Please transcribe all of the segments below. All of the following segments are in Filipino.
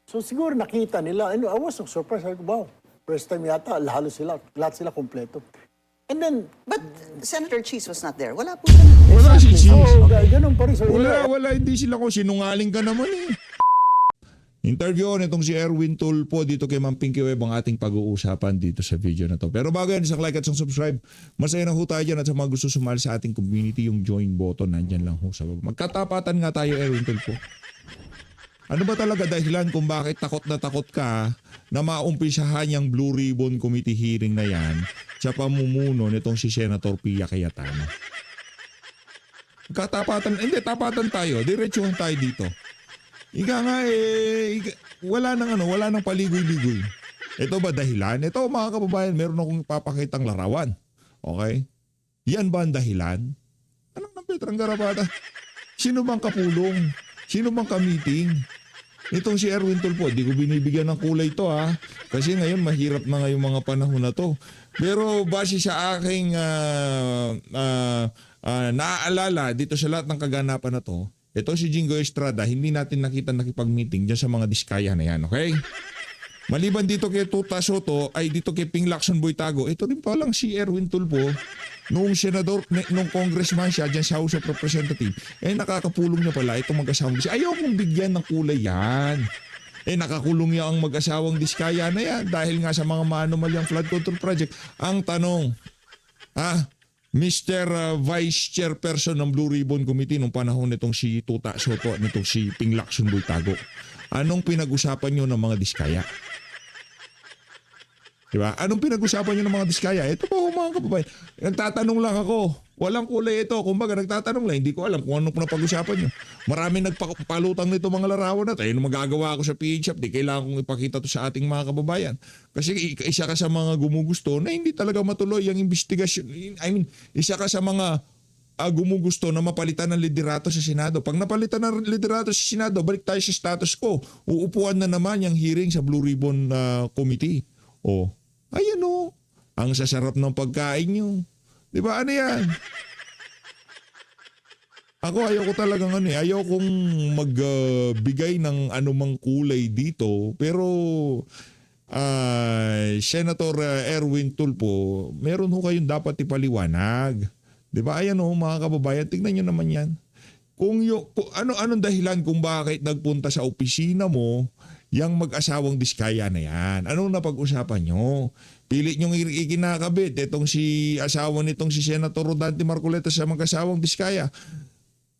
So siguro nakita nila, and I was so surprised. Sabi ko, wow, first time yata, lahat sila kompleto. And then, But Senator Cheese was not there. Wala po siya. Wala si so, Cheese. ganun pa rin. So, Wala, hindi sila ko. Sinungaling ka naman eh. Interview nitong si Erwin Tulfo dito kay Ma'am Pinky Web ang ating pag-uusapan dito sa video na to. Pero bago yan, isang like at isang subscribe. Masaya na ho tayo dyan at sa mga gusto sumali sa ating community, yung join button, nandyan lang ho sa baba. Magkatapatan nga tayo, Erwin Tulfo. Ano ba talaga dahilan kung bakit takot na takot ka na maumpisahan yung Blue Ribbon Committee hearing na yan sa pamumuno nitong si Senator Pia Cayetano? Tapatan tayo, diretsuhan tayo dito. Ika nga wala nang paligoy-ligoy. Ito ba dahilan? Ito mga kababayan, meron akong ipapakitang larawan. Okay? Yan ba ang dahilan? Anong ng Petrang Garapata? Sino bang kapulong? Sino bang ka-meeting? Itong si Erwin Tulfo, di ko binibigyan ng kulay to ha. Kasi ngayon mahirap na ngayong mga panahon na to. Pero base sa aking naaalala dito sa lahat ng kaganapan na to, ito si Jingo Estrada, hindi natin nakipag-meeting dyan sa mga diskaya na yan, okay? Maliban dito kay Tuta Soto, ay dito kay Ping Lacson Boytago, ito rin palang si Erwin Tulfo, nung senador, nung congressman siya dyan sa House of Representatives, nakakapulong niya pala itong mag-asawang diskaya. Ayaw kong bigyan ng kulay yan. Nakakulong niya ang mag-asawang diskaya na yan dahil nga sa mga maanumalyang flood control project. Ang tanong, Mr. Vice Chairperson ng Blue Ribbon Committee nung panahon nitong si Tuta Soto at nitong si Ping Lacson Boytago, anong pinag-usapan nyo ng mga diskaya? Diba? Anong pinag-usapan nyo ng mga diskaya? Ito po mga kababayan. Nagtatanong lang ako. Walang kulay ito. Kumbaga nagtatanong lang. Hindi ko alam kung anong napag-usapan nyo. Maraming nagpalutang nito mga larawan na tayo. Magagawa ako sa PH shop. Di kailangan kong ipakita to sa ating mga kababayan. Kasi isa ka sa mga gumugusto na hindi talaga matuloy ang investigasyon. Isa ka sa mga gumugusto na mapalitan ng liderato sa Senado. Pag napalitan ng liderato sa Senado, balik tayo sa status quo. Uupuan na naman yung hearing sa Blue Ribbon Committee. Ayan ang sasarap ng pagkain nyo. Di ba? Ano yan? Ako ayoko talagang ayaw kong magbigay ng anumang kulay dito. Pero Senator Erwin Tulfo, meron ho kayong dapat ipaliwanag. Di ba? Ayan mga kababayan, tingnan nyo naman yan. Anong dahilan kung bakit nagpunta sa opisina mo yang mag-asawang diskaya na yan? Anong napag-usapan nyo? Pilit nyong ikinakabit itong si asawa nitong si Senator Rodante Marcoleta sa mag-asawang diskaya.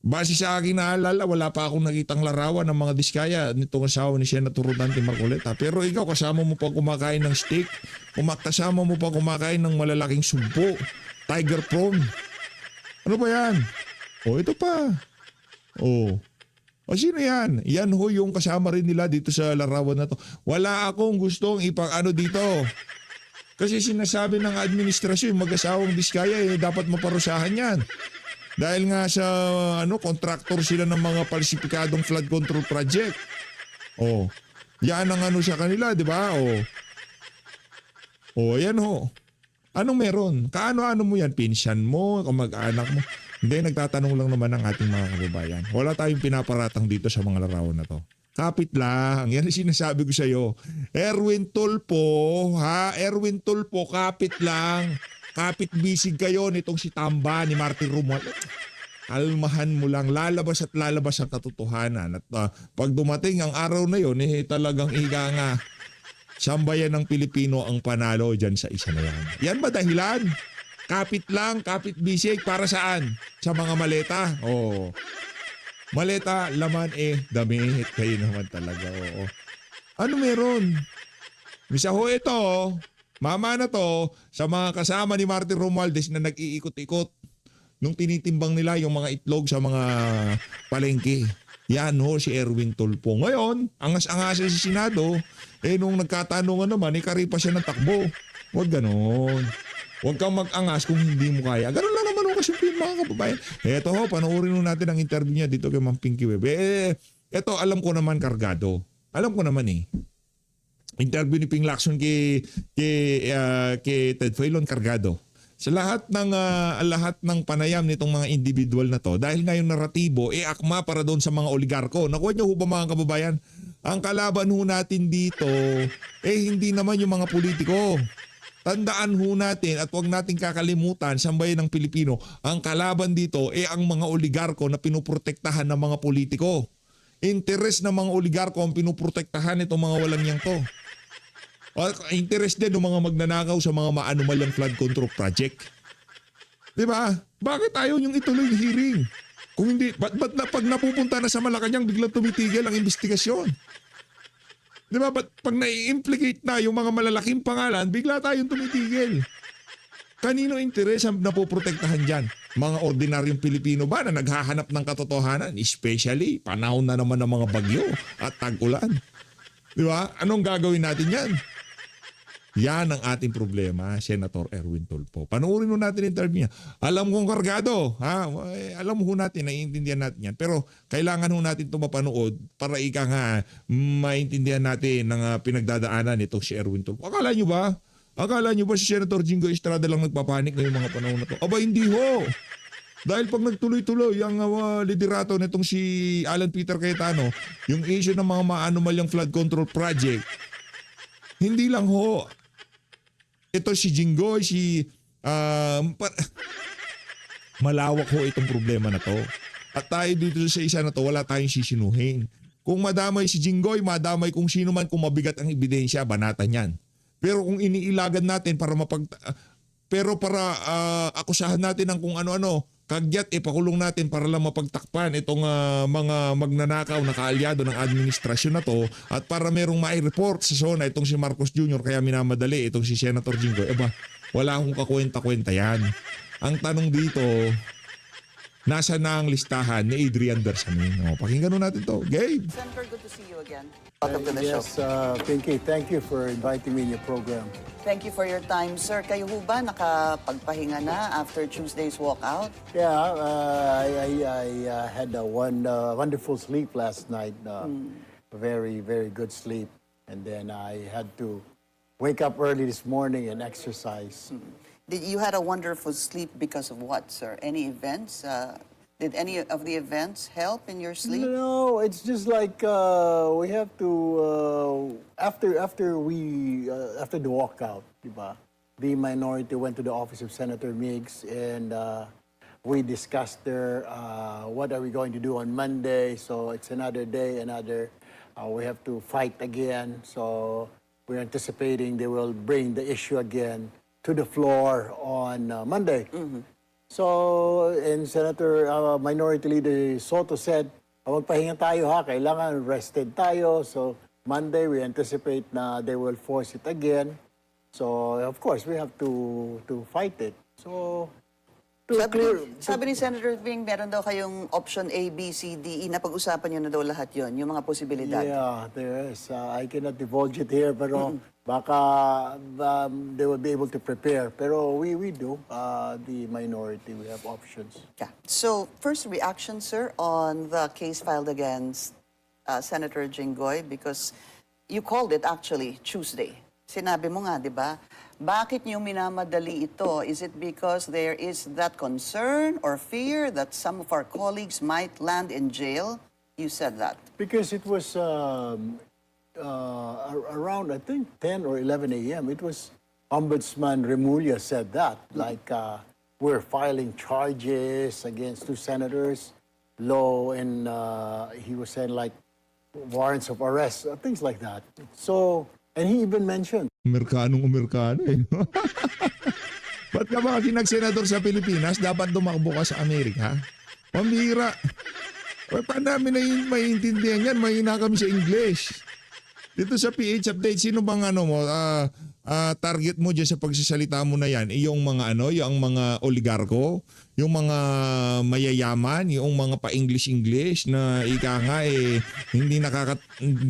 Base sa aking naalala, wala pa akong nakitang larawan ng mga diskaya nitong asawa ni Senator Rodante Marcoleta. Pero ikaw, kasama mo pa kumakain ng steak, kasama mo pa kumakain ng malalaking sumpo, tiger prawn. Ano ba yan? Ito pa. Sino yan? Yan ho yung kasama rin nila dito sa larawan na to. Wala akong gustong dito. Kasi sinasabi ng administrasyon, mag-asawang diskaya, dapat maparusahan yan. Dahil nga sa contractor sila ng mga falsipikadong flood control project. Yan ang sa kanila, di ba? Yan ho. Anong meron? Kaano mo yan? Pinsan mo? Kamag-anak mo? Hindi, nagtatanong lang naman ang ating mga kababayan. Wala tayong pinaparatang dito sa mga larawan na to. Kapit lang. Yan ang sinasabi ko sa iyo. Erwin Tulfo, Erwin Tulfo, kapit lang. Kapit bisig kayo nitong si Tamba ni Martin Romuald. Kalmahan mo lang. Lalabas at lalabas ang katotohanan. At pag dumating ang araw na yon, talagang higa nga. Sambayan ng Pilipino ang panalo dyan sa isa na yan. Yan ba dahilan? Kapit lang, kapit bisig. Para saan? Sa mga maleta? Maleta, laman damit. Kayo naman talaga. Ano meron? Misa ho ito, mama na to, sa mga kasama ni Martin Romualdez na nag-iikot-ikot nung tinitimbang nila yung mga itlog sa mga palengke. Yan si Erwin Tulfo. Ngayon, angas-angas sa Senado, nung nagkatanungan naman, karipa siya ng takbo. Huwag ganon. Huwag kang mag-angas kung hindi mo kaya. Ganun lang naman kasi mga kababayan. Eto panoorin natin ang interview niya dito kay Ma'am Pinky Web. Eto alam ko naman kargado. Alam ko naman interview ni Ping Lacson kay Ted Filon kargado. Sa lahat ng panayam nitong mga individual na to, dahil nga yung naratibo, akma para doon sa mga oligarko. Nakuha niyo ho ba mga kababayan? Ang kalaban ho natin dito, hindi naman yung mga politiko. Tandaan ho natin at huwag natin kakalimutan sa bayan ng Pilipino, ang kalaban dito ang mga oligarko na pinuprotektahan ng mga politiko. Interes ng mga oligarko ang pinuprotektahan itong mga walang yang to. Interes din ng mga magnanakaw sa mga maanumalyang flood control project. Diba? Bakit ayaw niyong ituloy yung hearing? Kung hindi, ba't pag napupunta na sa Malacanang, biglang tumitigil ang investigasyon? Diba? Ba't pag nai-implicate na yung mga malalaking pangalan, bigla tayong tumitigil? Kanino interes ang napoprotektahan dyan? Mga ordinaryong Pilipino ba na naghahanap ng katotohanan? Especially, panahon na naman ng mga bagyo at tag-ulan. Diba? Anong gagawin natin yan? Yan ang ating problema, Senator Erwin Tulfo. Panoorin mo natin interview niya. Alam kong kargado, ha? Alam mo natin, naiintindihan natin yan. Pero kailangan ho natin ito mapanood para ika nga maintindihan natin ng pinagdadaanan nitong si Erwin Tulfo. Akala nyo ba si Senator Jingo Estrada lang nagpapanik ngayong mga panahon na to? Aba, hindi ho. Dahil pag nagtuloy-tuloy ang liderato nitong si Alan Peter Cayetano, yung issue ng mga maanumalyang flood control project, hindi lang ho. Ito si Jinggoy, malawak ho itong problema na to. At tayo dito sa isa na to, wala tayong sisinuhin. Kung madamay si Jinggoy, madamay kung sino man, kung mabigat ang ebidensya, banatan yan. Pero kung iniilagan natin para akusahan natin ng kung ano-ano, kagyat ipakulong natin para lang mapagtakpan itong mga magnanakaw na kaalyado ng administrasyon na to at para merong mai-report sa SONA itong si Marcos Jr. kaya minamadali itong si Senator Jinggoy. Wala akong kakwenta-kwenta yan. Ang tanong dito, nasa na ang listahan ni Adrian Bersamin? Pakinggan natin to. Gabe! Senator, good to see you again. Welcome to the show. Yes, Pinky, thank you for inviting me in your program. Thank you for your time, sir. Kayo ho ba nakapagpahinga na after Tuesday's walkout? Yeah, I had a wonderful sleep last night. Very, very good sleep. And then I had to wake up early this morning and exercise. You had a wonderful sleep because of what, sir? Any events? Did any of the events help in your sleep? No, it's just like we have to after the walkout, diba? The minority went to the office of Senator Meigs and we discussed there what are we going to do on Monday. So it's another day, we have to fight again. So we're anticipating they will bring the issue again to the floor on Monday. So, and Senator Minority Leader Soto said, magpahinga tayo ha, kailangan rested tayo. So, Monday we anticipate na they will force it again. So, of course, we have to fight it. So, Sabi ni Senator Ping, meron daw kayong option A, B, C, D, E, napag-usapan nyo na daw lahat yon, yung mga posibilidad. Yeah, there is. I cannot divulge it here, pero baka they will be able to prepare. Pero we do, the minority, we have options. Yeah. So, first reaction, sir, on the case filed against Senator Jinggoy, because you called it actually Tuesday. Sinabi mo nga, di ba? Bakit niyo minamadali ito? Is it because there is that concern or fear that some of our colleagues might land in jail? You said that. Because it was around, I think, 10 or 11 a.m. It was Ombudsman Remulla said that. Like, we're filing charges against 2 senators, law, and he was saying, like, warrants of arrest, things like that. So, and he even mentioned, Amerikanong eh. Ba't ka ba kasi nag-senador sa Pilipinas, dapat dumakbo ka sa Amerika? Pambira. Paano namin maiintindihan yan? Mahina kami sa English. Dito sa PH Update, sino bang target mo dyan sa pagsasalita mo na yan? Yung mga yung mga oligarko, yung mga mayayaman, yung mga pa-English na ika nga hindi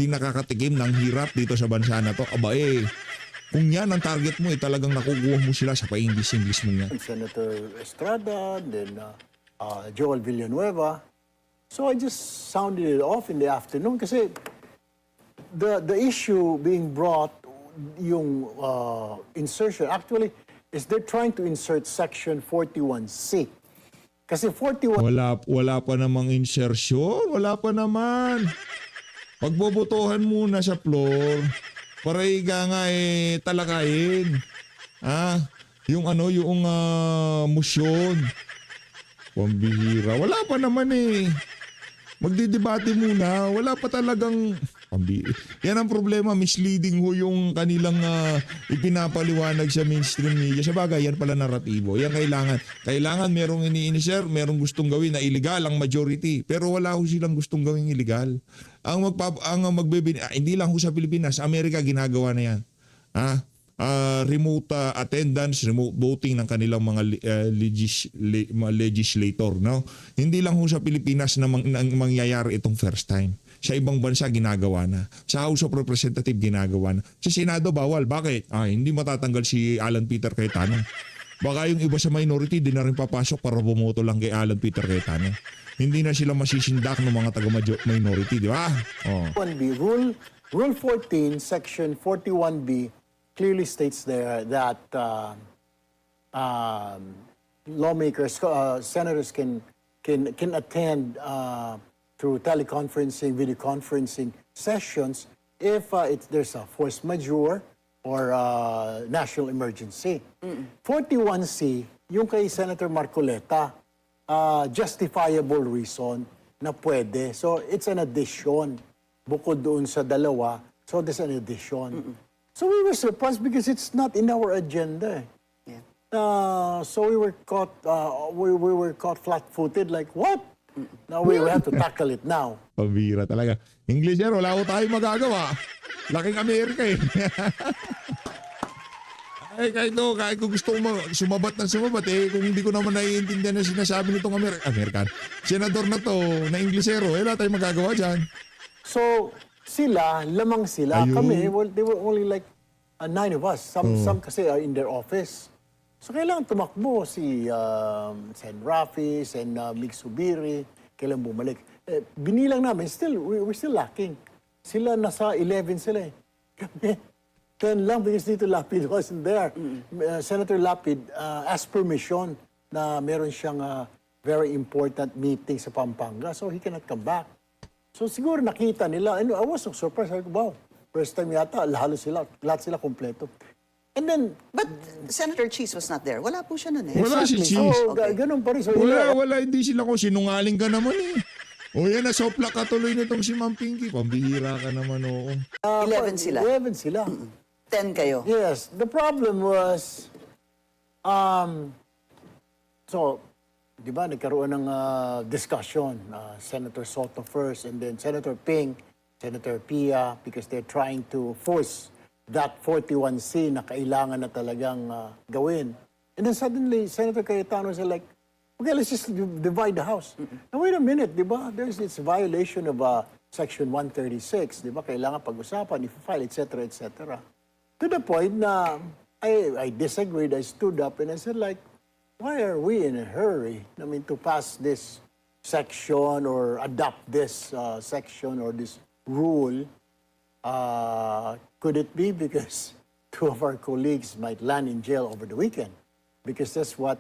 nakakatikim ng hirap dito sa bansa na to. Aba kung yan ang target mo talagang nakukuha mo sila sa pa-English mo yan. Senator Estrada, then Joel Villanueva. So I just sounded it off in the afternoon kasi the issue being brought, yung insertion, actually, is they're trying to insert Section 41C. Kasi 41... Wala pa namang insertion. Wala pa naman. Pagbobotohan muna sa floor para ika nga talakayin. Yung motion. Pambihira. Wala pa naman Magdidebate muna. Wala pa talagang... Yan ang problema. Misleading ho yung kanilang ipinapaliwanag sa mainstream media. Sa bagay, yan pala naratibo. Yan kailangan. Kailangan merong iniinisir, merong gustong gawin na illegal ang majority. Pero wala ho silang gustong gawin illegal. Hindi lang ho sa Pilipinas. Sa Amerika, ginagawa na yan. Remote attendance, remote voting ng kanilang mga legislator, no? Hindi lang ho sa Pilipinas na mangyayari itong first time. Sa ibang bansa ginagawa na. Sa House of Representatives ginagawa na. Sa Senado bawal. Bakit? Hindi matatanggal si Alan Peter Cayetano. Baka yung iba sa minority di na rin papasok para bumoto lang kay Alan Peter Cayetano. Hindi na sila masisindak ng mga taga-minority, di ba? 1B, Rule 14, Section 41B, clearly states there that lawmakers, senators can attend through teleconferencing, video conferencing sessions if there's a force majeure or national emergency. 41C, yung kay Senator Marcoleta, justifiable reason na pwede. So it's an addition. Bukod doon sa dalawa, so there's an addition. So we were surprised because it's not in our agenda. Yeah. So we were caught flat-footed. Like what? Now we have to tackle it now. Pabira talaga. English yan, wala ko tayong magagawa. Laking Amerika kahit kung gusto ko sumabat kung hindi ko naman naiintindihan na sinasabi nitong American. Senador na to, na Inglesero, wala tayong magagawa dyan. So, lamang sila. Ayun. Kami, they were only like 9 of us. Some kasi are in their office. So, kailangan tumakbo si Sen Rafi, Sen Mig Subiri, kailan bumalik. Binilang namin, we're still lacking. Sila nasa 11 sila Kami, 10 lang because Tito Lapid wasn't there. Senator Lapid asked permission na meron siyang very important meeting sa Pampanga, so he cannot come back. So siguro nakita nila, and I was so surprised. Wow, first time yata, lahat sila kompleto. And then, But Senator Cheese was not there. Wala po siya nun Wala si Cheese. so, Okay. ganun pa rin. So, Wala, hindi sila ko. Sinungaling ka naman O yan, nasopla ka tuloy nitong si Ma'am Pinky. Pambihira ka naman, oo. 11 sila. 11 sila. 10 kayo. Yes, the problem was, so, di ba, nagkaroon ng discussion. Senator Soto first, and then Senator Ping, Senator Pia, because they're trying to force that 41C na kailangan na talagang gawin. And then suddenly, Senator Cayetano said like, okay, let's just divide the House. Now, wait a minute, di ba? It's a violation of Section 136, di ba? Kailangan pag-usapan, i-file, etc., etc. To the point na I disagreed, I stood up and I said like, why are we in a hurry, to pass this section or adopt this section or this rule? Could it be because 2 of our colleagues might land in jail over the weekend? Because that's what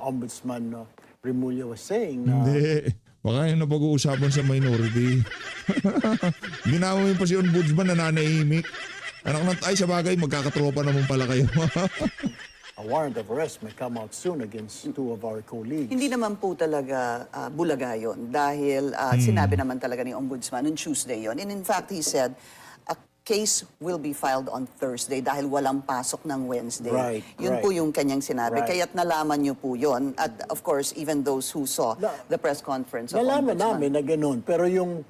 Ombudsman Remulla was saying. Hindi. Baka yung napag-uusapan sa minority. Ginawa mo pa si Ombudsman na nanahimik. Sa bagay, magkakatropa naman pala kayo. A warrant of arrest may come out soon against 2 of our colleagues. Hindi naman po talaga bulaga yun dahil sinabi naman talaga ni Ombudsman noong Tuesday yon. And in fact, he said, a case will be filed on Thursday dahil walang pasok ng Wednesday. Right, Yun po yung kanyang sinabi. Right. Kaya't nalaman niyo po yon. At of course, even those who saw the press conference of Nalaman Ombudsman. namin na ganun. Pero yung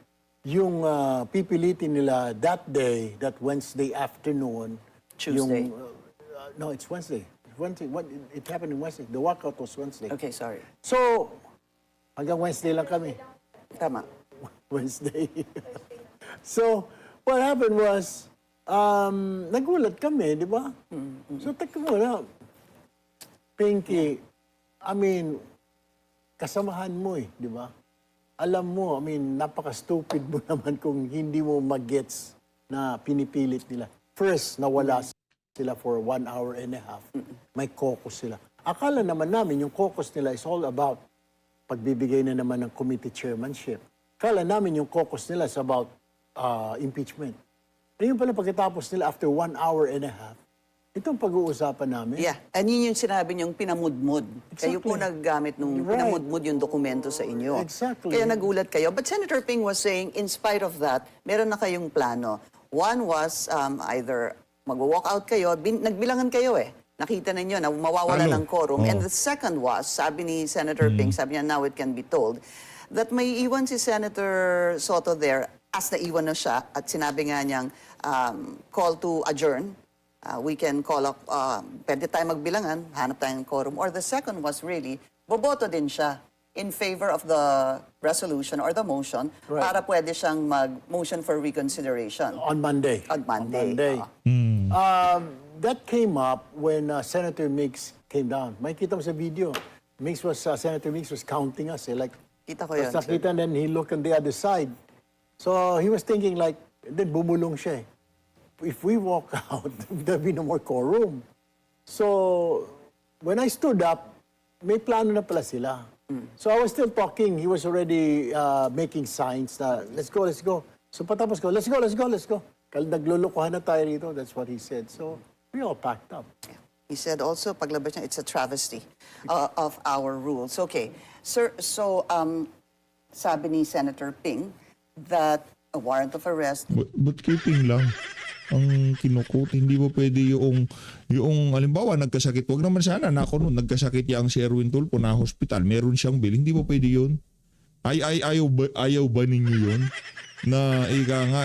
pipilitin nila that day, that Wednesday afternoon. Tuesday. No, it's Wednesday. It happened on Wednesday. The walkout was Wednesday. Okay, sorry. So, hanggang Wednesday lang kami. Tama. Wednesday. So, what happened was, nagulat kami, di ba? So, teka muna, Pinky, kasamahan mo di ba? Alam mo, napaka-stupid mo naman kung hindi mo mag-gets na pinipilit nila. First, nawala sila for 1 hour and a half. May caucus sila. Akala naman namin yung caucus nila is all about pagbibigay na naman ng committee chairmanship. kala namin yung caucus nila is about impeachment. Ayun pala pagkatapos nila after 1 hour and a half, itong pag-uusapan namin. Yeah, and yun yung sinabi niyong pinamudmud. Kayo po Exactly. naggamit nung Right. pinamudmud yung dokumento sa inyo. Exactly. Kaya nagulat kayo. But Senator Ping was saying, in spite of that, meron na kayong plano. One was either mag-walk out kayo, nagbilangan kayo eh. Nakita ninyo na mawawala Ano? ng quorum. Oh. And the second was, sabi ni Senator Ping, sabi niya, now it can be told, that may iwan si Senator Soto there as naiwan na siya at sinabi nga niyang call to adjourn. We can call up, pwede tayo magbilangan, hanap tayong quorum. Or the second was really, boboto din siya in favor of the resolution or the motion Right. para pwede siyang mag-motion for reconsideration On Monday. on Monday. That came up when Senator Mix came down. May kita mo sa video. Senator Mix was counting us. Like, Kita ko yun, tapos sir. nakita, and then he looked on the other side. So he was thinking like, then bumulong siya eh. If we walk out, there'll be no more quorum. So when I stood up, may plano na pala sila. So I was still talking. He was already making signs na, let's go, let's go. So patapos ko, let's go, let's go, let's go. Naglulukuhan na tayo rito. That's what he said. So we all packed up. He said also, paglabas niya, it's a travesty of our rules. Okay. Sir, so sabi ni Senator Ping that a warrant of arrest, But keeping lang ang kinukot, hindi mo pwede yung halimbawa nagkasakit, wag naman sana nagkasakit yang si Erwin Tulfo na hospital, meron siyang bill, hindi mo pwede yun. Ayaw ba ninyo yun? Na ika nga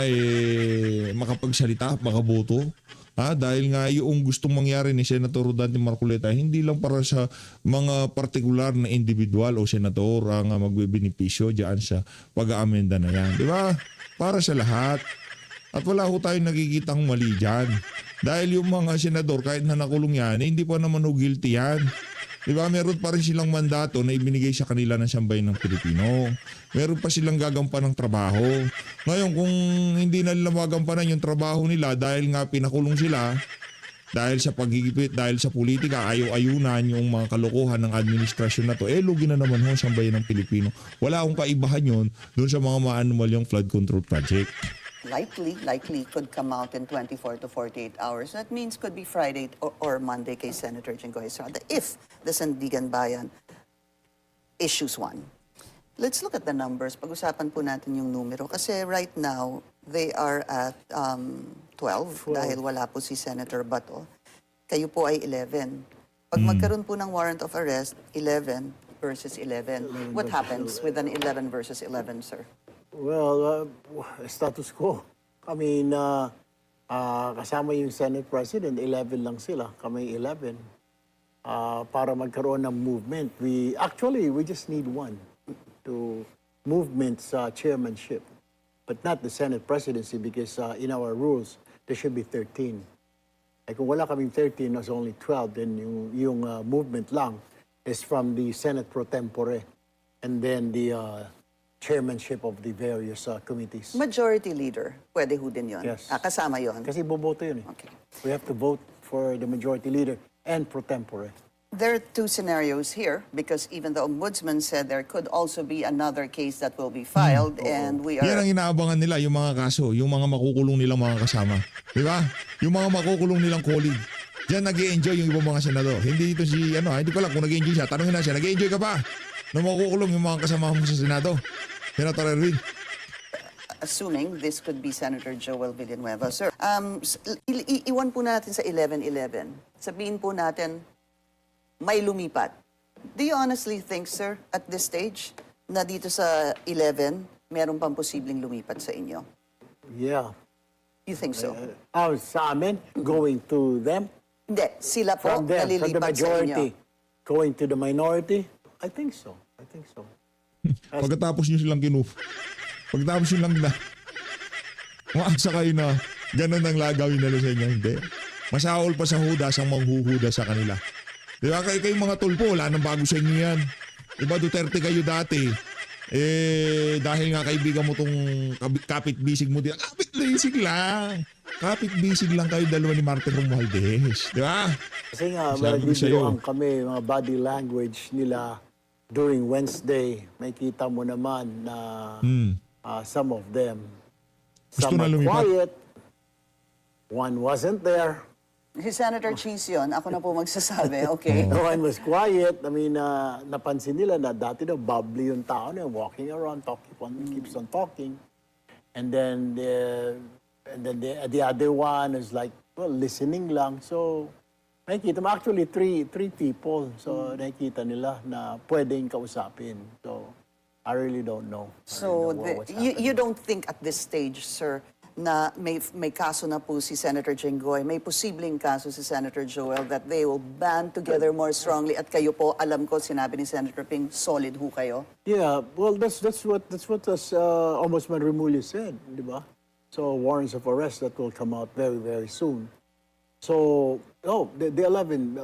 makapagsalita, makaboto? Dahil nga yung gustong mangyari ni Senator Rodante Marcoleta, hindi lang para sa mga partikular na individual o senador ang magbebenepisyo diyan sa pag-aamenda na yan. Di ba? Para sa lahat. At wala ho tayong nakikitang mali dyan. Dahil yung mga senador, kahit na nakulong yan, hindi pa naman ho guilty yan. Diba? Meron pa rin silang mandato na ibinigay sa kanila ng sambayan ng Pilipino. Meron pa silang gagampan ng trabaho. Ngayon, kung hindi na nila magampanan yung trabaho nila dahil nga pinakulong sila, dahil sa paghigipit, dahil sa politika, ayaw-ayunan yung mga kalokohan ng administrasyon na to, lugi na naman ho ang sambayan ng Pilipino. Wala akong kaibahan yun doon sa mga maanumalyang flood control project. likely could come out in 24 to 48 hours. That means could be Friday or Monday kay Senator Jinggoy Estrada if the Sandigan Bayan issues one. Let's look at the numbers. Pag-usapan po natin yung numero. Kasi right now, they are at 12 dahil wala po si Senator Bato. Kayo po ay 11. Pag magkaroon po ng warrant of arrest, 11 versus 11. What happens with an 11 versus 11, sir? Well, status quo. I mean, kasama yung Senate President, 11 lang sila. Kami 11. Para magkaroon ng movement, we just need one to movement sa chairmanship. But not the Senate presidency because in our rules, there should be 13. Kung wala kaming 13, there's only 12, then yung movement lang is from the Senate pro tempore and then the chairmanship of the various committees. Majority leader, pwede ho din yun. Yes. Kasama yun. Kasi boboto yun eh. Okay. We have to vote for the majority leader and pro tempore. There are two scenarios here because even the ombudsman said there could also be another case that will be filed and we Yan ang are... inaabangan nila, yung mga kaso, yung mga makukulong nilang mga kasama. Di ba? Yung mga makukulong nilang colleague. Diyan nag-i-enjoy yung ibang mga senador. Hindi ito si, hindi ko lang kung nag-i-enjoy siya. Tanungin na siya, nag-i-enjoy ka pa? Na makukulong yung mga kasama mo sa Senado? Senator Erwin. Assuming this could be Senator Joel Villanueva. Sir, iwan po natin sa 11-11. Sabihin po natin, may lumipat. Do you honestly think, sir, at this stage, na dito sa 11, meron pang posibleng lumipat sa inyo? Yeah. You think so? Sa amin, going to them, Hindi, sila po from them, from the nalilipat sa inyo. majority, going to the minority, I think so. I think so. Pagkatapos nyo silang pagkatapos nyo lang na umaaksa kayo na ganun ang lagawin nila sa inyo. Hindi. Masaol pa sa hudas ang manghuhuda sa kanila. Di ba kayong mga tulpo, wala nang bago sa inyo yan. Diba Duterte kayo dati? Dahil nga kaibigan mo tong kapit-bisig mo din. Kapit-bisig lang. Kapit-bisig lang kayo dalawa ni Martin Romualdez. Di ba? Kasi nga, Sabi ko sa'yo. nagbibiroan kami, mga body language nila during Wednesday. May kita mo naman na some of them. Gusto Some na are lumipat. quiet. One wasn't there. Si Senator Cheese yun, ako na po magsasabi, okay? One was quiet. I mean, napansin nila na dati daw bubbly yung tao na walking around, keeps on talking. And then the other one is like, well, listening lang. So, nakikita mo, actually, three people. So, nakikita nila na pwedeng kausapin. So, I really don't know. So, what's you don't think at this stage, sir, na may kaso na po si Senator Jinggoy, may posibleng kaso si Senator Joel that they will band together more strongly at kayo po, alam ko, sinabi ni Senator Ping, solid ho kayo? Yeah, well, that's what Ombudsman Remulla said, di ba? So warrants of arrest that will come out very, very soon. So, the 11,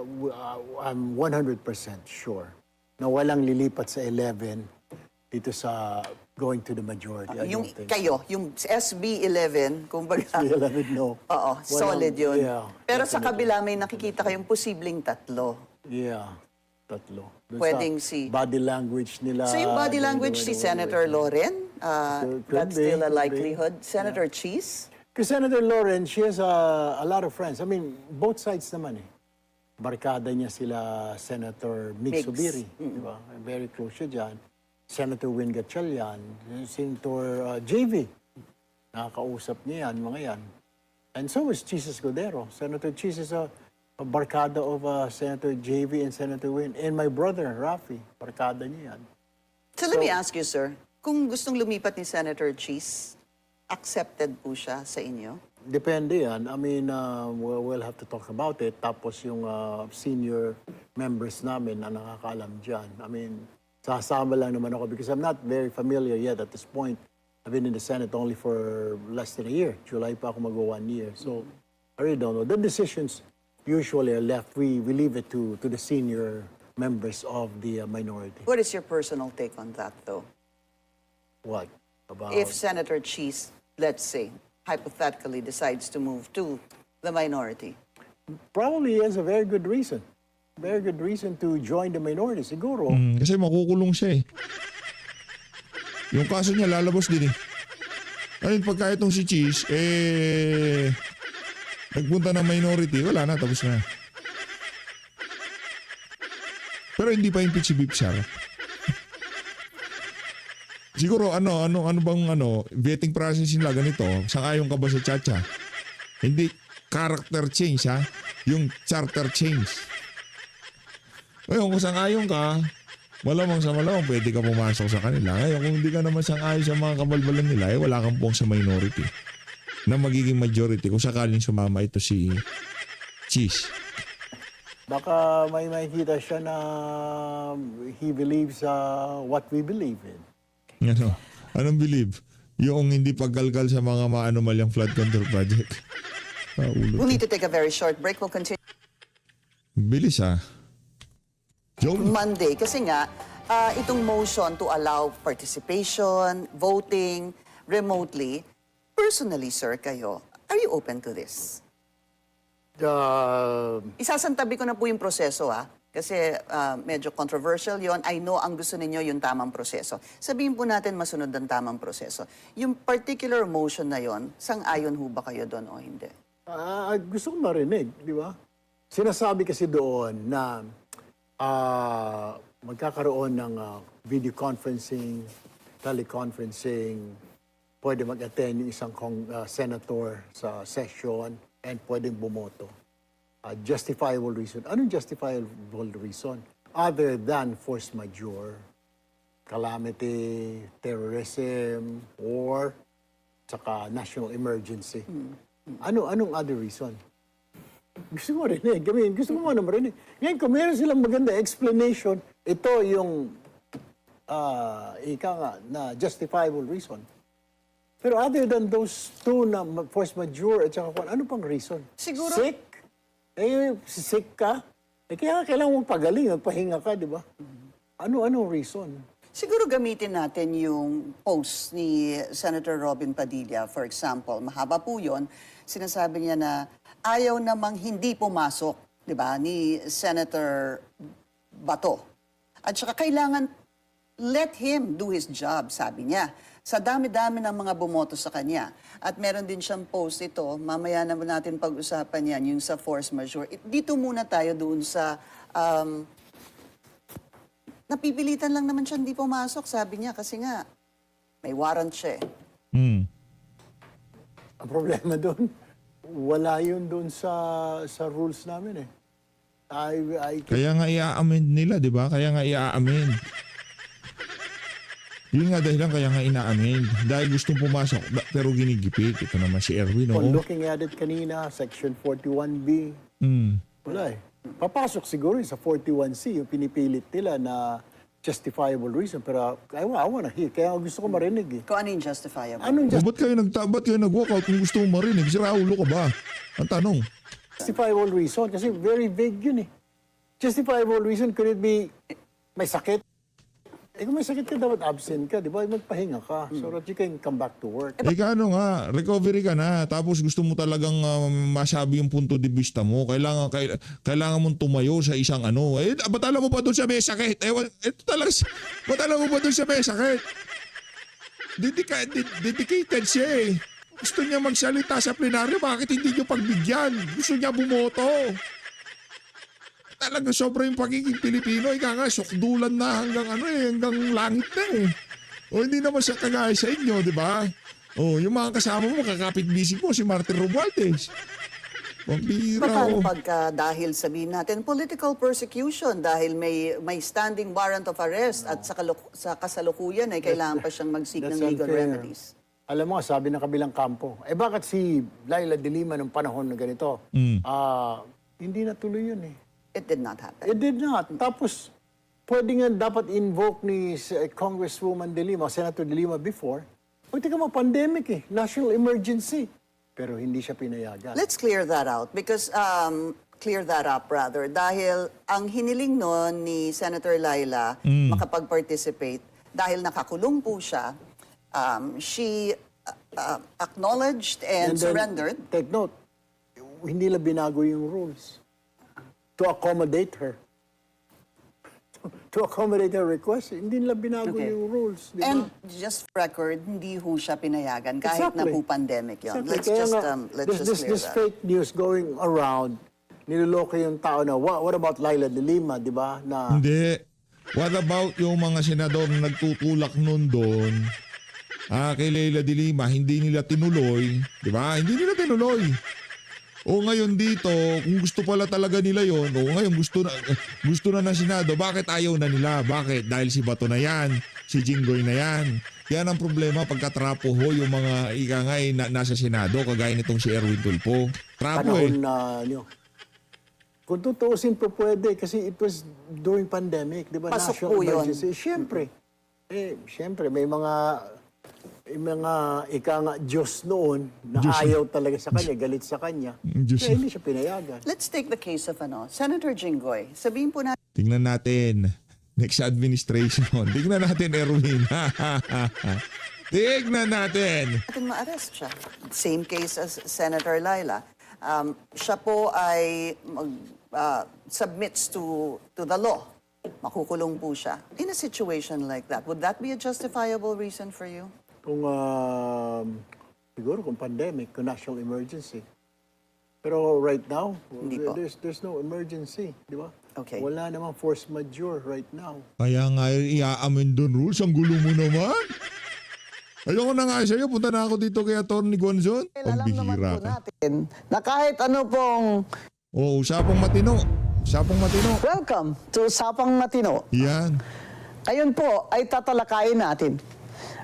I'm 100% sure na walang lilipat sa 11 dito sa going to the majority. I Yung don't think kayo, yung SB 11, kumbaga. The 11, no. Oo, solid yun. Yeah, Pero sa definitely. kabila may nakikita kayong posibleng tatlo. Yeah, tatlo. Dun Pwedeng sa si- body language nila. So yung body the language si way- Senator Loren, Could that's be, still a could be. likelihood. Senator Cheese? Because Senator Loren, she has a lot of friends. I mean, both sides naman eh. Barkada niya sila Senator Mig Migs. Subiri, di ba? Very close siya dyan. Senator Win Gatchalian, Senator JV. Nakakausap niya yan, mga yan. And so is Jesus Godero. Senator Cheese is a barkada of Senator JV and Senator Win. And my brother, Rafi, barkada niya yan. So let me ask you, sir, kung gustong lumipat ni Senator Cheese, accepted po siya sa inyo? Depende yan. I mean, we'll have to talk about it. Tapos yung senior members namin na nakakaalam dyan. I mean, sasama lang naman ako because I'm not very familiar yet at this point. I've been in the Senate only for less than a year. July pa ako mag-1 year. So, I really don't know. The decisions usually are left. We leave it to the senior members of the minority. What is your personal take on that, though? What? About... If Senator Cheese, let's say, hypothetically decides to move to the minority, Probably he has a very good reason. Very good reason to join the minority. Siguro. Kasi makukulong siya eh. Yung kaso niya lalabas din eh. Ayun, pagka itong si Cheese, nagpunta ng minority, wala na, tapos na. Pero hindi pa impeach si Bip Sara. Siguro ano bang vetting process nila ganito, sangayon ka ba sa Chacha? Hindi character change ha, yung charter change. Ngayon kung sangayon ka, malamang sa malamang pwede ka pumasok sa kanila. Ngayon kung hindi ka naman sangayon sa mga kabalbalan nila, wala kang pong sa minority na magiging majority kung sakaling sumama ito si Cheese. Baka may makikita siya na he believes what we believe in. Ano? Anong believe? Yung hindi pagkalkal sa mga maanomalyang flood control project. Ulo. we'll need to take a very short break. We'll continue Bilis ha. Joe? Monday. Kasi nga, itong motion to allow participation, voting remotely, personally, sir, kayo, are you open to this? Isasantabi ko na po yung proseso, Kasi medyo controversial yon. I know ang gusto ninyo yung tamang proseso. Sabihin po natin masunod ang tamang proseso. Yung particular motion na yon, sang-ayon ho ba kayo doon o hindi? Gusto ko marinig, di ba? Sinasabi kasi doon na magkakaroon ng video conferencing, teleconferencing, pwede mag-attend yung isang senator sa session and pwedeng bumoto. Justifiable reason. Anong justifiable reason? Other than force majeure, calamity, terrorism, war, saka national emergency. Anong other reason? Gusto ko marinig. I mean, gusto ko muna marinig. Ngayon, kung meron silang maganda explanation, ito yung ika nga na justifiable reason. Pero other than those two na force majeure at saka ano pang reason? Siguro- Sick? Sick ka? Kaya kailangan mong pagaling, magpahinga ka, di ba? Ano reason? Siguro gamitin natin yung post ni Senator Robin Padilla, for example. Mahaba po yun. Sinasabi niya na ayaw namang hindi pumasok, di ba, ni Senator Bato. At saka kailangan let him do his job, sabi niya. sa dami-dami ng mga bumoto sa kanya. At meron din siyang post ito, mamaya naman natin pag-usapan yan, yung sa force majeure. Dito muna tayo doon sa, napipilitan lang naman siya hindi pumasok, sabi niya, kasi nga, may warrant siya eh. Ang problema doon, wala yun doon sa rules namin eh. Kaya nga i-amend nila, di ba? Kaya nga i-amend. Yun nga dahilan kaya nga ina-amend. Dahil gustong pumasok, pero ginigipit. Ito naman si Erwin, On oo. looking at it kanina, Section 41B, Mm. wala eh. Papasok siguro yun sa 41C, yung pinipilit nila na justifiable reason. Pero I wanna hear, kaya gusto ko marinig eh. Kung ano yung justifiable. Anong O, ba't kayo nag-walkout kung gusto mo marinig? Sira ulo ka ba? Ang tanong. justifiable reason? Kasi very vague yun eh. Justifiable reason, could it be may sakit? Eh kung may sakit ka, dapat absent ka, di ba? Magpahinga ka so that you can come back to work. Ano nga, recovery ka na. Tapos gusto mo talagang masabi yung punto de vista mo. Kailangan mong tumayo sa isang ano. Eh, ba't alam mo pa doon sa may sakit? Ito talaga, ba't alam mo pa doon sa may sakit? Dedicated siya eh. Gusto niya magsalita sa plenaryo, bakit hindi niyo pagbigyan? Gusto niya bumoto. Talaga sobra yung pagiging Pilipino. Ika nga, sukdulan na hanggang langit na eh. O hindi naman siya kagaya sa inyo, di ba? O yung mga kasama mo, kakapit-bisig mo, si Martin Romualdez. Pambira Paano o. pagka dahil sabihin natin political persecution dahil may standing warrant of arrest at sa kasalukuyan ay kailangan pa siyang mag-seek ng legal unfair. remedies. Alam mo, sabi ng kabilang kampo, eh bakit si Laila de Lima nung panahon na ganito? Hindi natuloy yun eh. It did not happen. It did not. Tapos, pwede nga dapat invoke ni Congresswoman de Lima, Senator de Lima before, pwede ka pandemic eh, national emergency. Pero hindi siya pinayagan. Let's clear that out because clear that up rather dahil ang hiniling noon ni Senator Laila makapag-participate dahil nakakulong po siya, she acknowledged and then, surrendered. Take note, hindi lang binago yung rules to accommodate her. To accommodate her request, hindi nila binago Okay. yung rules. Di ba? And just for record, hindi ho siya pinayagan kahit na Exactly. po pandemic yun. Exactly. Let's Kaya just, nga, let's just clear this that. fake news going around, niloloko yung tao na, what about Laila de Lima, di ba? Na, Hindi. What about yung mga senador na nagtutulak nun doon? Kay Leila de Lima, hindi nila tinuloy. Di ba? Hindi nila tinuloy. O ngayon dito, kung gusto pala talaga nila yon, o ngayon gusto na ng Senado, bakit ayaw na nila? Bakit? Dahil si Bato na yan, si Jinggoy na yan. Yan ang problema pagkatrapo ho yung mga ikangay na nasa Senado, kagaya nitong si Erwin Tulfo. Trapo eh. panahon na, kung tutuusin po pwede, kasi it was during pandemic, di ba? Pasok National po yun. emergency. Siyempre, may mga ika nga Diyos noon na ayaw talaga sa kanya, galit sa kanya. Diyos. Kaya hindi siya pinayagan. Let's take the case of Senator Jinggoy. Sabihin po natin Tingnan natin. Next administration. Tingnan natin, Erwin. Tingnan natin. ma-arrest siya. Same case as Senator Laila. Siya po ay submits to the law. Makukulong po siya. In a situation like that, would that be a justifiable reason for you? Kung, siguro kung pandemic, kung national emergency. Pero right now, Hindi po. there's no emergency, di ba? Okay. Wala namang force majeure right now. Kaya nga i-aamend doon rules. Ang gulo mo naman. Ayoko na nga sa'yo. Punta na ako dito kay Atty. Gonzon. Alam naman Pambihira po ka. natin na kahit ano pong Oo, usapang matino. Usapang matino. welcome to Usapang Matino. Yan. Ngayon po ay tatalakayin natin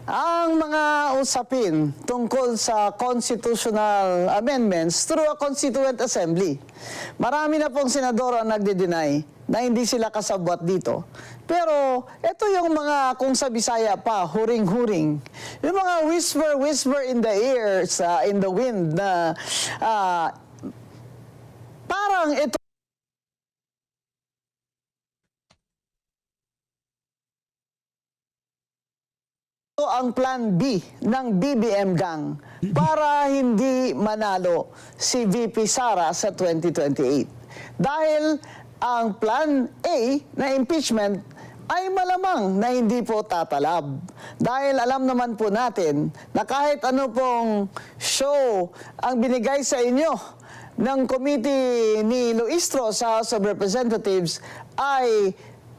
ang mga usapin tungkol sa constitutional amendments through a constituent assembly. Marami na pong senador ang nagde-deny na hindi sila kasabwat dito. Pero ito yung mga, kung sa Bisaya pa, huring-huring. Yung mga whisper in the ear, in the wind na parang ito ang plan B ng BBM gang para hindi manalo si VP Sara sa 2028. Dahil ang plan A na impeachment ay malamang na hindi po tatalab. Dahil alam naman po natin na kahit ano pong show ang binigay sa inyo ng committee ni Luistro sa House of Representatives ay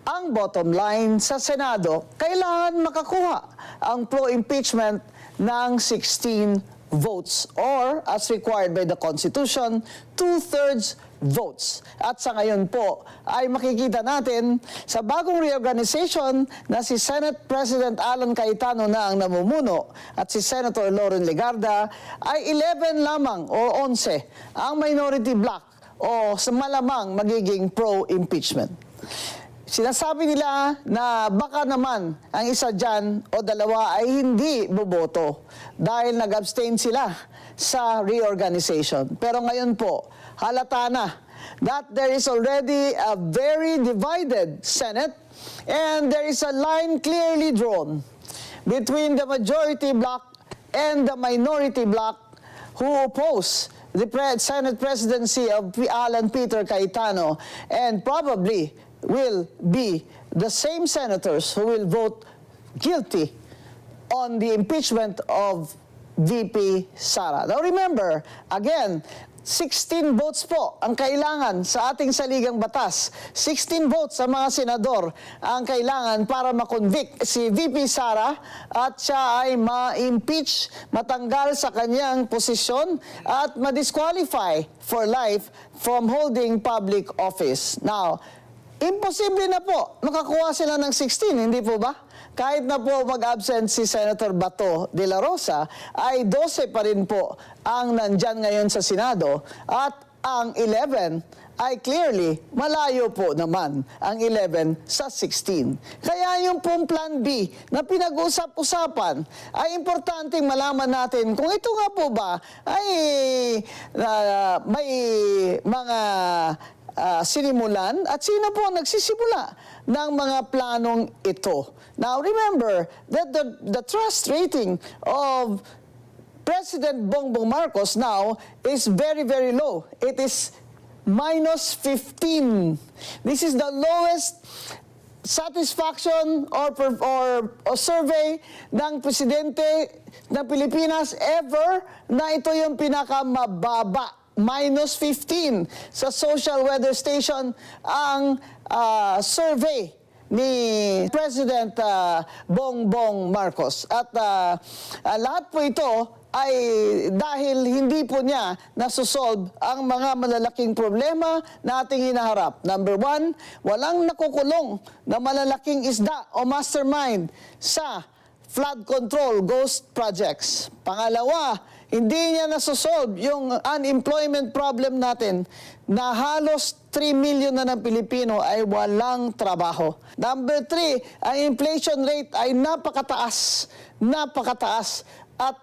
ang bottom line sa Senado, kailangan makakuha ang pro-impeachment ng 16 votes or as required by the Constitution, 2/3 votes. At sa ngayon po ay makikita natin sa bagong reorganization na si Senate President Alan Cayetano na ang namumuno at si Senator Loren Legarda ay 11 lamang o 11 ang minority bloc o sa malamang magiging pro-impeachment. Sinasabi nila na baka naman ang isa dyan o dalawa ay hindi boboto dahil nag-abstain sila sa reorganization. Pero ngayon po, halata na that there is already a very divided Senate and there is a line clearly drawn between the majority bloc and the minority bloc who oppose the Senate presidency of Alan Peter Cayetano and probably will be the same senators who will vote guilty on the impeachment of VP Sara. Now remember, again, 16 votes po ang kailangan sa ating saligang batas. 16 votes sa mga senador ang kailangan para makonvict si VP Sara at siya ay ma-impeach, matanggal sa kanyang posisyon at ma-disqualify for life from holding public office. Now, imposible na po makakuha sila ng 16, hindi po ba? Kahit na po mag-absent si Senator Bato de la Rosa, ay 12 pa rin po ang nandyan ngayon sa Senado at ang 11 ay clearly malayo po naman ang 11 sa 16. Kaya yung pong Plan B na pinag-usap-usapan ay importanteng malaman natin kung ito nga po ba ay may mga sinimulan at sino po ang nagsisimula ng mga planong ito. Now remember that the trust rating of President Bongbong Marcos now is very, very low. It is -15. This is the lowest satisfaction or survey ng presidente ng Pilipinas ever na ito yung pinakamababa. -15 sa Social Weather Station ang survey ni President Bongbong Marcos. At lahat po ito ay dahil hindi po niya nasusolve ang mga malalaking problema na ating hinaharap. Number 1, walang nakukulong na malalaking isda o mastermind sa flood control ghost projects. Pangalawa, hindi niya nasusolve yung unemployment problem natin na halos 3 million na ng Pilipino ay walang trabaho. Number 3, ang inflation rate ay napakataas at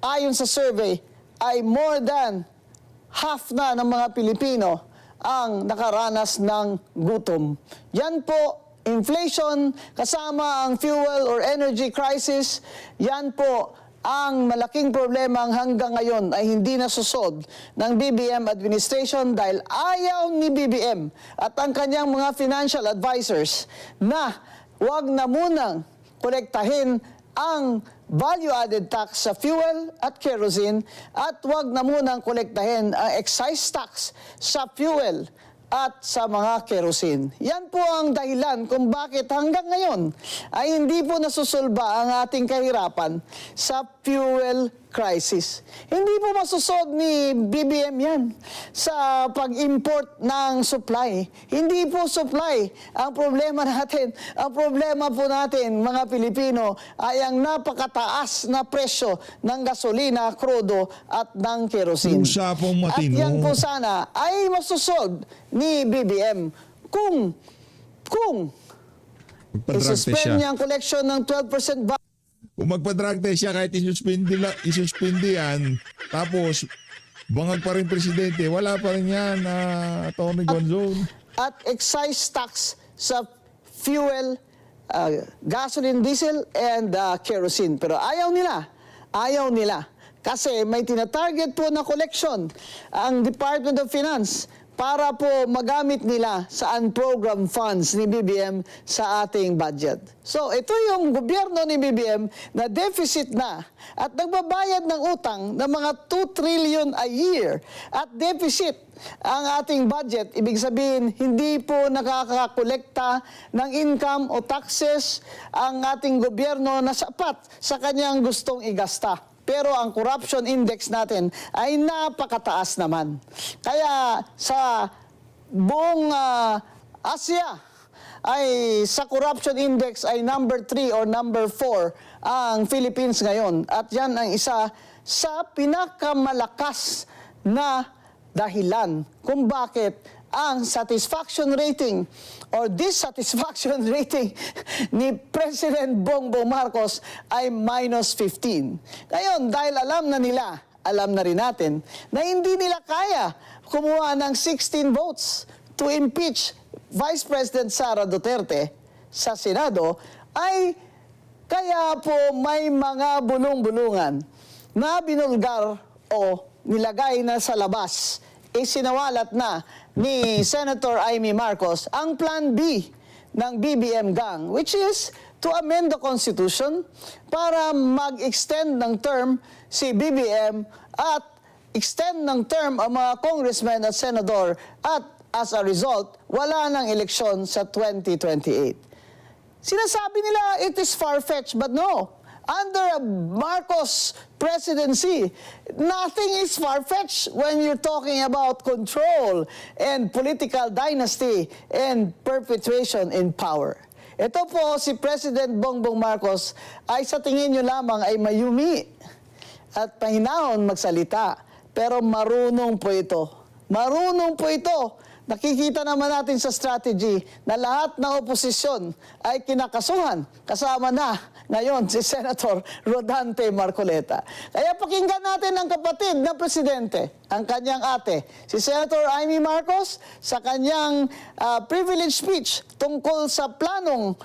ayon sa survey ay more than half na ng mga Pilipino ang nakaranas ng gutom. Yan po, inflation kasama ang fuel or energy crisis, yan po ang malaking problema hanggang ngayon ay hindi nasusolve ng BBM administration dahil ayaw ni BBM at ang kanyang mga financial advisors na wag na munang kolektahin ang value-added tax sa fuel at kerosene at wag na munang kolektahin ang excise tax sa fuel at sa mga kerosene. Yan po ang dahilan kung bakit hanggang ngayon ay hindi po nasusolba ang ating kahirapan sa fuel crisis. Hindi po masusolve ni BBM yan sa pag-import ng supply. Hindi po supply ang problema natin. Ang problema po natin, mga Pilipino, ay ang napakataas na presyo ng gasolina, krudo at ng kerosene. Usapang At matino. yan po sana ay masusolve ni BBM kung Magpa-drug test isuspend siya. niya ang collection ng 12% Kung magpa-drug test siya kahit isuspindi yan, tapos bangag pa rin presidente, wala pa rin yan, Atty. Gonzone. at excise tax sa fuel, gasoline, diesel, and kerosene. Pero ayaw nila. Kasi may tinatarget po na collection ang Department of Finance para po magamit nila sa unprogrammed funds ni BBM sa ating budget. So ito yung gobyerno ni BBM na deficit na at nagbabayad ng utang ng mga 2 trillion a year at deficit ang ating budget. Ibig sabihin, hindi po nakakakolekta ng income o taxes ang ating gobyerno na sapat sa kanyang gustong igasta. Pero ang corruption index natin ay napakataas naman. Kaya sa buong Asia, ay sa corruption index ay number 3 or number 4 ang Philippines ngayon. At yan ang isa sa pinakamalakas na dahilan kung bakit ang satisfaction rating or dissatisfaction rating ni President Bongbong Marcos ay -15. Ngayon, dahil alam na rin natin na hindi nila kaya kumuha ng 16 votes to impeach Vice President Sara Duterte sa Senado, ay kaya po may mga bulong-bulungan na binulgar o nilagay na sa labas, isinawalat na ni Senator Amy Marcos ang Plan B ng BBM gang, which is to amend the Constitution para mag-extend ng term si BBM at extend ng term ang mga congressmen at senador at as a result, wala ng eleksyon sa 2028. Sinasabi nila it is far-fetched, but no. Under a Marcos presidency, nothing is far-fetched when you're talking about control and political dynasty and perpetuation in power. Ito po si President Bongbong Marcos ay sa tingin nyo lamang ay mayumi at pahinahon magsalita. Pero marunong po ito. Marunong po ito. Nakikita naman natin sa strategy na lahat ng oposisyon ay kinakasuhan. Kasama na ngayon si Senator Rodante Marcoleta. Kaya pakinggan natin ang kapatid na presidente, ang kanyang ate, si Senator Amy Marcos, sa kanyang privilege speech tungkol sa planong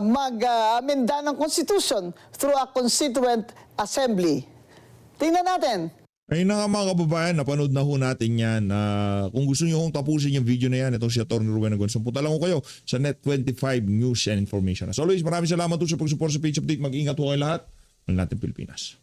mag-amenda ng Constitution through a Constituent Assembly. Tingnan natin. Ayun na nga mga kababayan, napanood na ho natin yan. Kung gusto nyo hong tapusin yung video na yan, itong si Atty. Ruben Agonson, punta lang ho kayo sa Net25 News and Information. As always, maraming salamat po sa pag-support sa Page Update. Mag-ingat ho kayo lahat. Mahal natin Pilipinas.